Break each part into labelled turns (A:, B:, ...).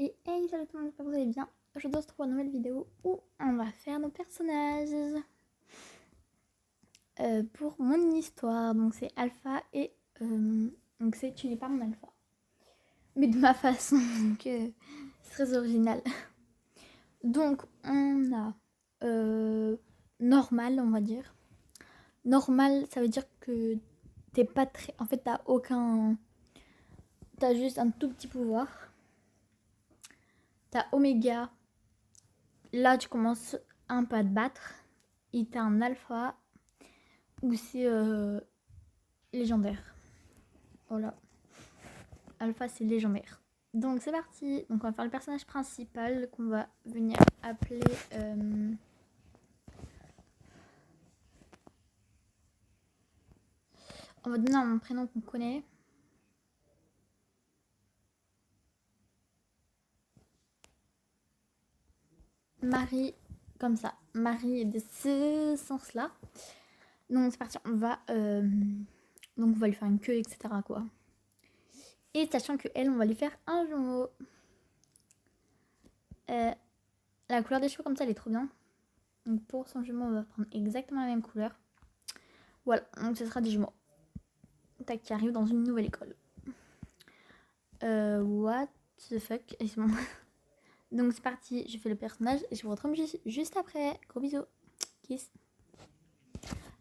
A: Et hey, salut tout le monde, j'espère que vous allez bien. Aujourd'hui on se retrouve pour une nouvelle vidéo où on va faire nos personnages pour mon histoire. Donc c'est Alpha et donc c'est Tu n'es pas mon Alpha, mais de ma façon, donc c'est très original. Donc on a normal, on va dire. Normal, ça veut dire que t'es pas très, en fait t'as juste un tout petit pouvoir. T'as Oméga. Là, tu commences un peu à te battre. Et t'as un alpha où c'est légendaire. Voilà. Alpha, c'est légendaire. Donc, c'est parti. Donc, on va faire le personnage principal qu'on va venir appeler. On va donner un prénom qu'on connaît. Marie, comme ça. Marie de ce sens-là. Donc, c'est parti. Donc, on va lui faire une queue, etc. quoi. Et sachant que elle, on va lui faire un jumeau. La couleur des cheveux, comme ça, elle est trop bien. Donc, pour son jumeau, on va prendre exactement la même couleur. Voilà, donc ce sera des jumeaux. Tac, qui arrivent dans une nouvelle école. What the fuck. Donc c'est parti, je fais le personnage et je vous retrouve juste après. Gros bisous. Kiss.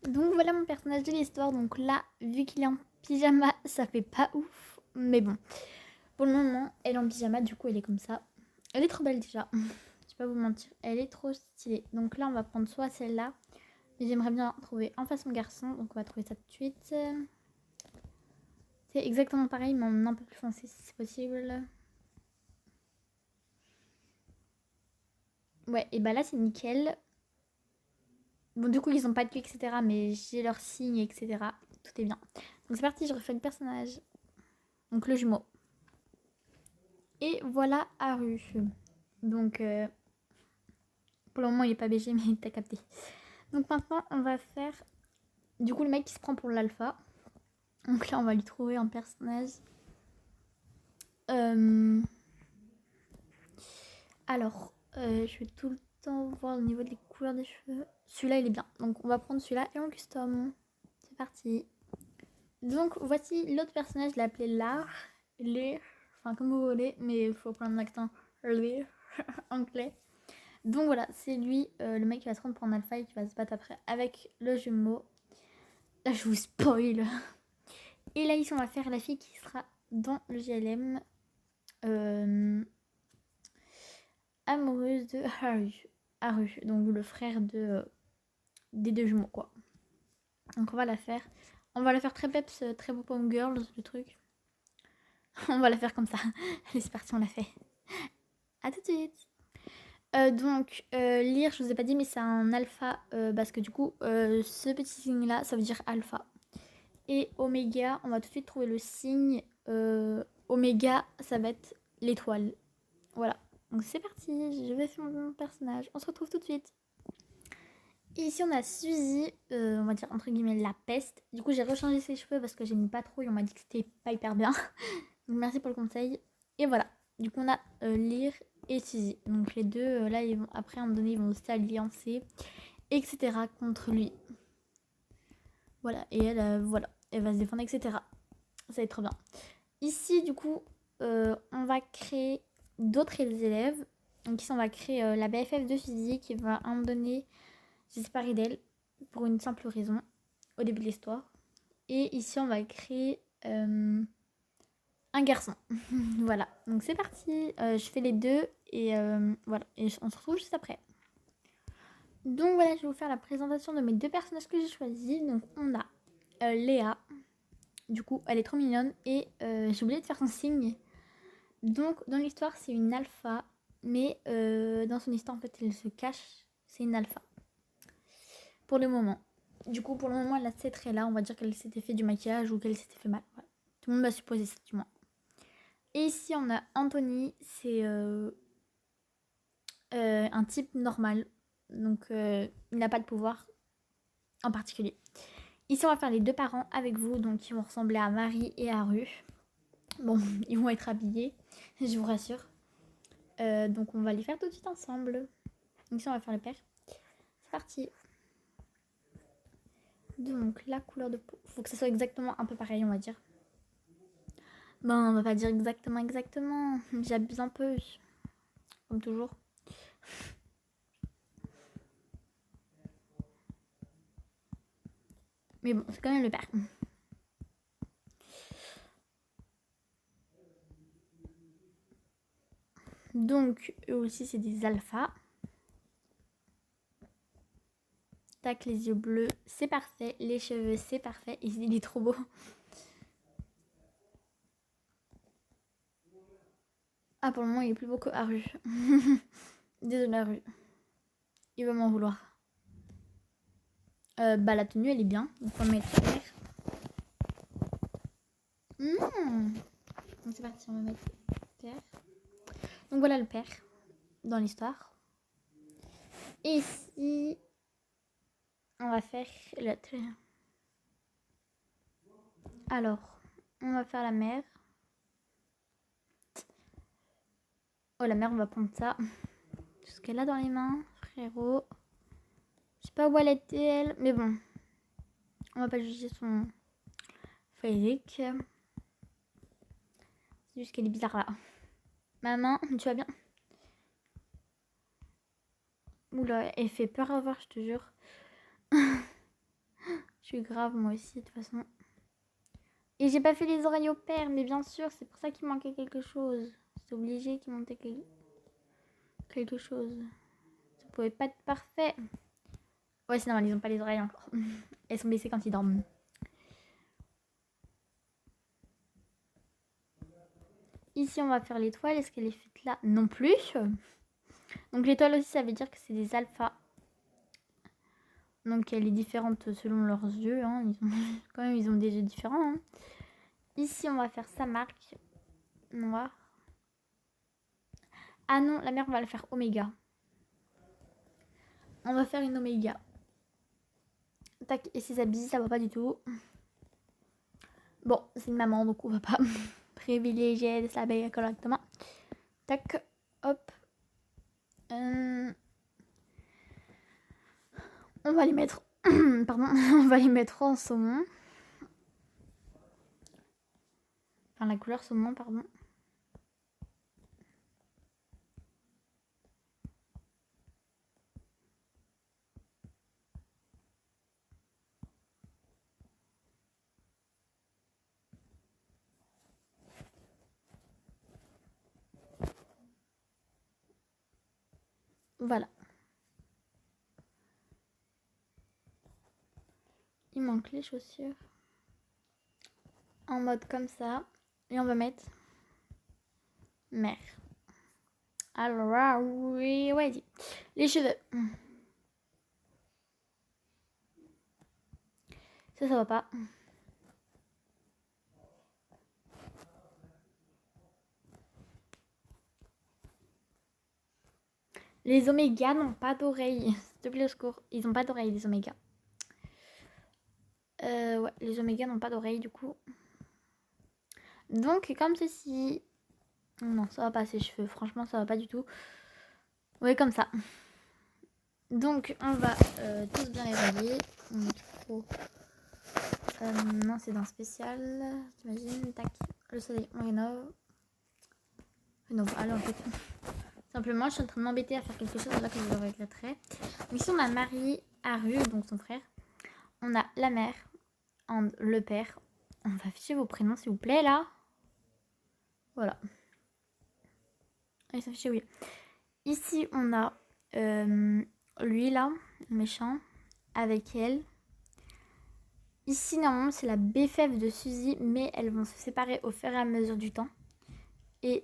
A: Donc voilà mon personnage de l'histoire. Donc là, vu qu'il est en pyjama, ça fait pas ouf. Mais bon, pour le moment, elle est en pyjama, du coup elle est comme ça. Elle est trop belle déjà. Je vais pas vous mentir, elle est trop stylée. Donc là, on va prendre soit celle-là. Mais j'aimerais bien trouver en face mon garçon. Donc on va trouver ça tout de suite. C'est exactement pareil, mais en un peu plus foncé si c'est possible. Ouais, et bah là c'est nickel. Bon, du coup, ils ont pas de queue, etc. Mais j'ai leur signe, etc. Tout est bien. Donc c'est parti, je refais le personnage. Donc le jumeau. Et voilà Haru. Donc pour le moment, il est pas BG, mais t'as capté. Donc maintenant, on va faire du coup le mec qui se prend pour l'alpha. Donc là, on va lui trouver un personnage. Alors, je vais tout le temps voir au niveau des couleurs des cheveux. Celui-là, il est bien. Donc on va prendre celui-là et on le custom. C'est parti. Donc voici l'autre personnage, je l'ai appelé Lar. Lear. Enfin, comme vous voulez, mais il faut prendre un accent Lear anglais. Donc voilà, c'est lui, le mec qui va se rendre pour un alpha et qui va se battre après avec le jumeau. Là, je vous spoil. Et là, ici, on va faire la fille qui sera dans le GLM. Amoureuse de Haru. Donc le frère des deux jumeaux, quoi. Donc on va la faire. On va la faire très peps, très beau pomme girls, le truc. On va la faire comme ça. Allez, c'est parti, on l'a fait. A tout de suite. Lire, je vous ai pas dit, mais c'est un alpha parce que du coup, ce petit signe là, ça veut dire alpha. Et oméga, on va tout de suite trouver le signe. Oméga, ça va être l'étoile. Voilà. Donc c'est parti, je vais faire mon personnage. On se retrouve tout de suite. Et ici, on a Suzy, on va dire entre guillemets la peste. Du coup, j'ai rechangé ses cheveux parce que j'aimais pas trop et on m'a dit que c'était pas hyper bien. Donc merci pour le conseil. Et voilà. Du coup, on a Lyre et Suzy. Donc les deux, là, après, à un moment donné, ils vont s'alliancer, etc. contre lui. Voilà. Et elle, voilà. Elle va se défendre, etc. Ça va être trop bien. Ici, du coup, on va créer d'autres élèves. Donc ici, on va créer la BFF de Suzy qui va à un moment donné se séparer d'elle pour une simple raison au début de l'histoire. Et ici, on va créer un garçon. Voilà, donc c'est parti. Je fais les deux et voilà. Et on se retrouve juste après. Donc voilà, je vais vous faire la présentation de mes deux personnages que j'ai choisis. Donc on a Léa. Du coup, elle est trop mignonne. Et j'ai oublié de faire son signe. Donc dans l'histoire, c'est une alpha. Mais dans son histoire, en fait, elle se cache. C'est une alpha. Pour le moment. Du coup, pour le moment, elle a ces traits-là. On va dire qu'elle s'était fait du maquillage ou qu'elle s'était fait mal. Voilà. Tout le monde va supposer ça, du moins. Et ici, on a Anthony. C'est un type normal. Donc, il n'a pas de pouvoir en particulier. Ici, on va faire les deux parents avec vous. Donc, ils vont ressembler à Marie et à Ru. Bon, ils vont être habillés, je vous rassure. Donc on va les faire tout de suite ensemble. Ici on va faire le père. C'est parti. Donc la couleur de peau, faut que ça soit exactement un peu pareil, on va dire. Bon, on va pas dire exactement, j'abuse un peu, comme toujours. Mais bon, c'est quand même le père. Donc eux aussi c'est des alphas. Tac, les yeux bleus, c'est parfait. Les cheveux, c'est parfait. Et il est trop beau. Ah, pour le moment, il est plus beau que Haru. Désolé, Haru. Il va m'en vouloir. Bah, la tenue, elle est bien. Donc, on va mettre vert. Donc, c'est parti, on va mettre vert. Donc, voilà le père dans l'histoire. Et ici, on va faire le... Alors, on va faire la mère. Oh, la mère, on va prendre ça. Tout ce qu'elle a dans les mains, frérot. Je sais pas où elle était, elle. Mais bon, on va pas juger son physique. C'est juste qu'elle est bizarre là. Maman, tu vas bien? Oula, elle fait peur à voir, je te jure. Je suis grave, moi aussi, de toute façon. Et j'ai pas fait les oreilles au père, mais bien sûr, c'est pour ça qu'il manquait quelque chose. C'est obligé qu'il manquait quelque chose. Ça pouvait pas être parfait. Ouais, c'est normal, ils ont pas les oreilles encore. Elles sont baissées quand ils dorment. Ici, on va faire l'étoile. Est-ce qu'elle est faite là? Non plus. Donc l'étoile aussi, ça veut dire que c'est des alphas. Donc elle est différente selon leurs yeux. Hein. Quand même, ils ont des yeux différents. Hein. Ici, on va faire sa marque. Noir. Ah non, la mère, on va la faire oméga. On va faire une oméga. Tac, et ses habits, ça va pas du tout. Bon, c'est une maman, donc on va pas privilégier de s'habiller correctement. Tac, hop. On va les mettre... Pardon, on va les mettre en saumon. Enfin, la couleur saumon, pardon. Voilà. Il manque les chaussures. En mode comme ça. Et on va mettre mère. Alors, oui, ouais, les cheveux. Ça va pas. Les omégas n'ont pas d'oreilles. S'il te plaît, au secours. Ils n'ont pas d'oreilles, les omégas. Ouais, les omégas n'ont pas d'oreilles, du coup. Donc, comme ceci. Non, ça va pas, ses cheveux. Franchement, ça va pas du tout. Ouais, comme ça. Donc, on va tous bien les rallier. Non, c'est d'un spécial. T'imagines, tac. Le soleil, on rénove. Rénove, allez, en fait. Simplement, je suis en train de m'embêter à faire quelque chose là que je vais éclater. Donc, ici, on a Marie, Haru, donc son frère. On a la mère, le père. On va afficher vos prénoms, s'il vous plaît, là. Voilà. Allez, s'afficher, oui. Ici, on a lui, là, le méchant, avec elle. Ici, normalement, c'est la BFF de Suzy, mais elles vont se séparer au fur et à mesure du temps. Et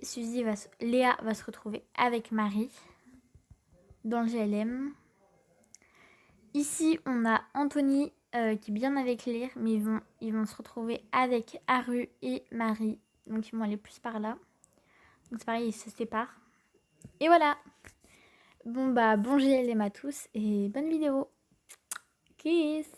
A: Léa va se retrouver avec Marie dans le GLM. Ici, on a Anthony qui est bien avec Léa, mais ils vont se retrouver avec Haru et Marie. Donc, ils vont aller plus par là. Donc, c'est pareil, ils se séparent. Et voilà. Bon, bah, bon GLM à tous et bonne vidéo. Kiss.